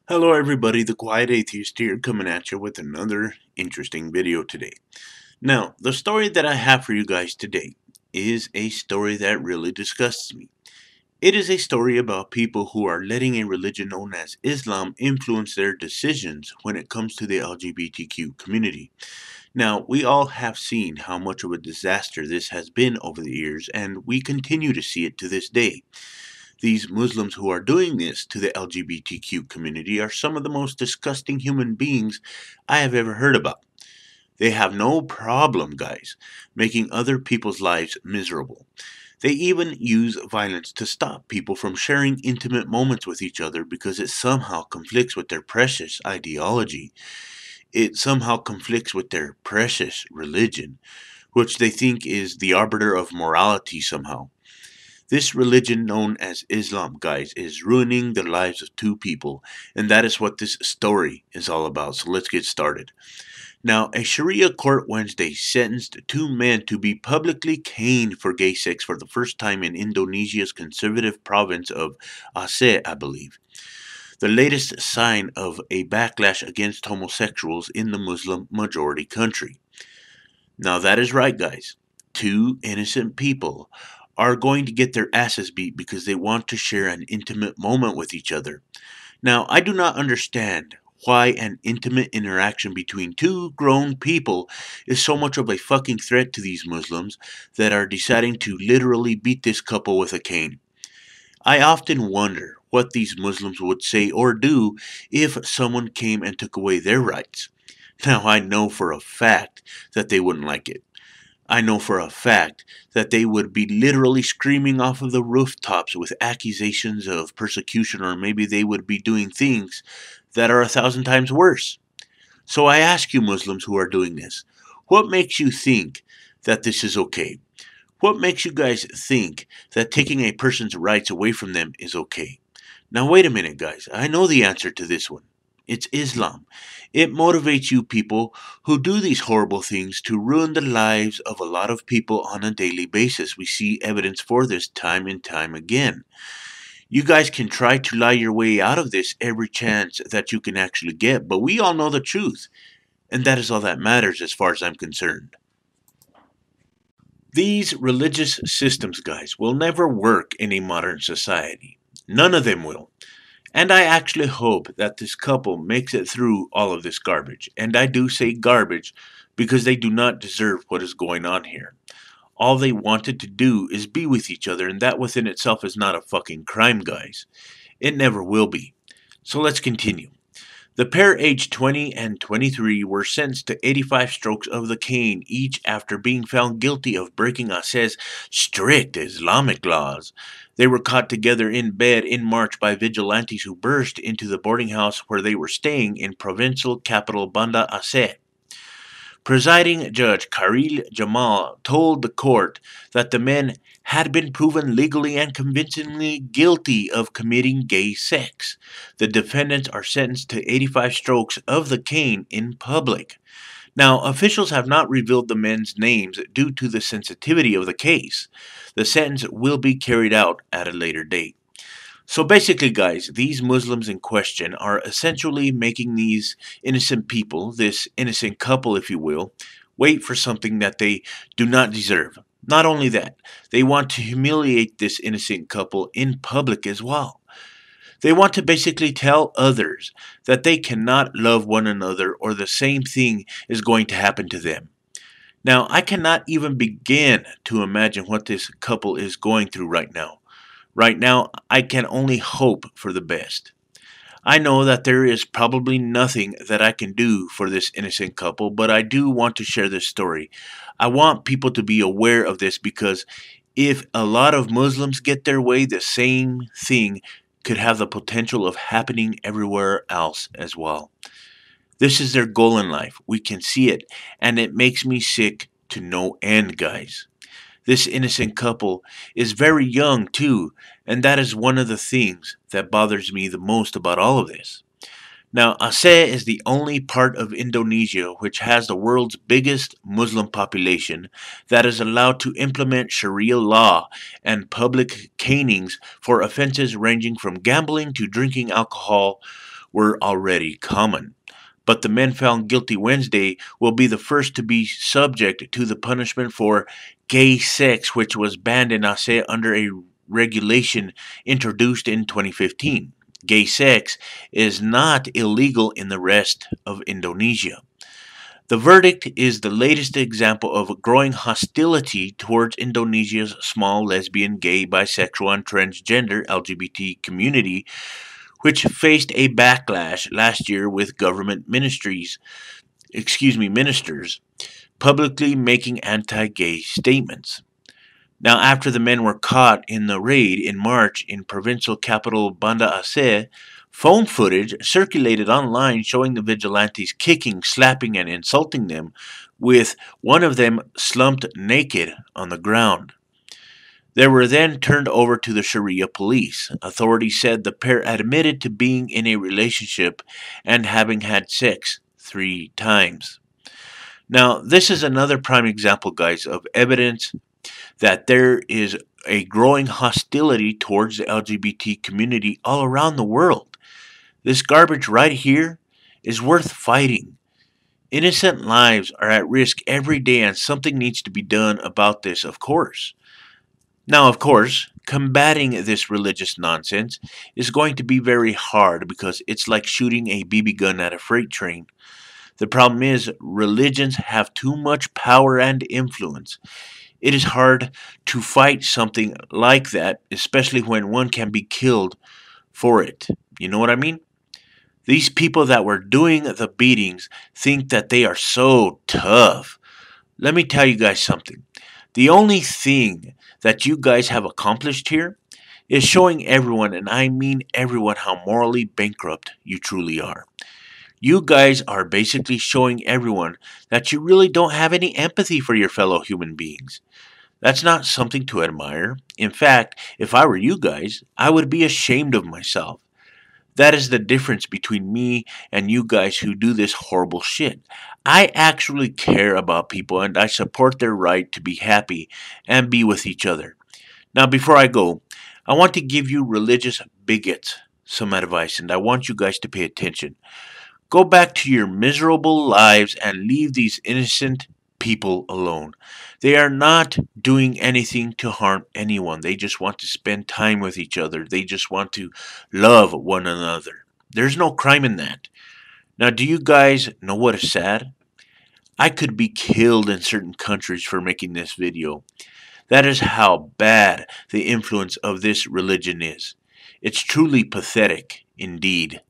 Hello everybody, the Quiet Atheist here coming at you with another interesting video today. Now, the story that I have for you guys today is a story that really disgusts me. It is a story about people who are letting a religion known as Islam influence their decisions when it comes to the LGBTQ community. Now, we all have seen how much of a disaster this has been over the years, and we continue to see it to this day. These Muslims who are doing this to the LGBTQ community are some of the most disgusting human beings I have ever heard about. They have no problem, guys, making other people's lives miserable. They even use violence to stop people from sharing intimate moments with each other because it somehow conflicts with their precious ideology. It somehow conflicts with their precious religion, which they think is the arbiter of morality somehow. This religion known as Islam, guys, is ruining the lives of two people, and that is what this story is all about. So let's get started. Now, a Sharia court Wednesday sentenced two men to be publicly caned for gay sex for the first time in Indonesia's conservative province of Aceh, I believe. The latest sign of a backlash against homosexuals in the Muslim majority country. Now, that is right, guys. Two innocent people are going to get their asses beat because they want to share an intimate moment with each other. Now, I do not understand why an intimate interaction between two grown people is so much of a fucking threat to these Muslims that are deciding to literally beat this couple with a cane. I often wonder what these Muslims would say or do if someone came and took away their rights. Now, I know for a fact that they wouldn't like it. I know for a fact that they would be literally screaming off of the rooftops with accusations of persecution, or maybe they would be doing things that are 1,000 times worse. So I ask you, Muslims who are doing this, what makes you think that this is okay? What makes you guys think that taking a person's rights away from them is okay? Now, wait a minute, guys. I know the answer to this one. It's Islam. It motivates you people who do these horrible things to ruin the lives of a lot of people on a daily basis. We see evidence for this time and time again. You guys can try to lie your way out of this every chance that you can actually get, but we all know the truth. And that is all that matters as far as I'm concerned. These religious systems, guys, will never work in a modern society. None of them will. And I actually hope that this couple makes it through all of this garbage. And I do say garbage because they do not deserve what is going on here. All they wanted to do is be with each other, and that within itself is not a fucking crime, guys. It never will be. So let's continue. The pair, aged 20 and 23, were sentenced to 85 strokes of the cane each after being found guilty of breaking Aceh's strict Islamic laws. They were caught together in bed in March by vigilantes who burst into the boarding house where they were staying in provincial capital Banda Aceh. Presiding Judge Khalil Jamal told the court that the men had been proven legally and convincingly guilty of committing gay sex. The defendants are sentenced to 85 strokes of the cane in public. Now, officials have not revealed the men's names due to the sensitivity of the case. The sentence will be carried out at a later date. So basically, guys, these Muslims in question are essentially making these innocent people, this innocent couple, if you will, wait for something that they do not deserve. Not only that, they want to humiliate this innocent couple in public as well. They want to basically tell others that they cannot love one another or the same thing is going to happen to them. Now, I cannot even begin to imagine what this couple is going through right now. Right now, I can only hope for the best. I know that there is probably nothing that I can do for this innocent couple, but I do want to share this story. I want people to be aware of this because if a lot of Muslims get their way, the same thing could have the potential of happening everywhere else as well. This is their goal in life. We can see it, and it makes me sick to no end, guys. This innocent couple is very young, too, and that is one of the things that bothers me the most about all of this. Now, Aceh is the only part of Indonesia which has the world's biggest Muslim population that is allowed to implement Sharia law and public canings for offenses ranging from gambling to drinking alcohol were already common. But the men found guilty Wednesday will be the first to be subject to the punishment for gay sex, which was banned in Aceh under a regulation introduced in 2015. Gay sex is not illegal in the rest of Indonesia. The verdict is the latest example of a growing hostility towards Indonesia's small lesbian, gay, bisexual, and transgender LGBT community, which faced a backlash last year with government ministers publicly making anti-gay statements. Now, after the men were caught in the raid in March in provincial capital Banda Aceh, phone footage circulated online showing the vigilantes kicking, slapping, and insulting them, with one of them slumped naked on the ground. They were then turned over to the Sharia police. Authorities said the pair admitted to being in a relationship and having had sex 3 times. Now, this is another prime example, guys, of evidence that there is a growing hostility towards the LGBT community all around the world. This garbage right here is worth fighting. Innocent lives are at risk every day, and something needs to be done about this, of course. Now, of course, combating this religious nonsense is going to be very hard because it's like shooting a BB gun at a freight train. The problem is, religions have too much power and influence. It is hard to fight something like that, especially when one can be killed for it. You know what I mean? These people that were doing the beatings think that they are so tough. Let me tell you guys something. The only thing that you guys have accomplished here is showing everyone, and I mean everyone, how morally bankrupt you truly are. You guys are basically showing everyone that you really don't have any empathy for your fellow human beings. That's not something to admire. In fact, if I were you guys, I would be ashamed of myself. That is the difference between me and you guys who do this horrible shit. I actually care about people and I support their right to be happy and be with each other. Now, before I go, I want to give you religious bigots some advice, and I want you guys to pay attention. Go back to your miserable lives and leave these innocent people alone. They are not doing anything to harm anyone. They just want to spend time with each other. They just want to love one another. There's no crime in that. Now, do you guys know what is sad? I could be killed in certain countries for making this video. That is how bad the influence of this religion is. It's truly pathetic, indeed.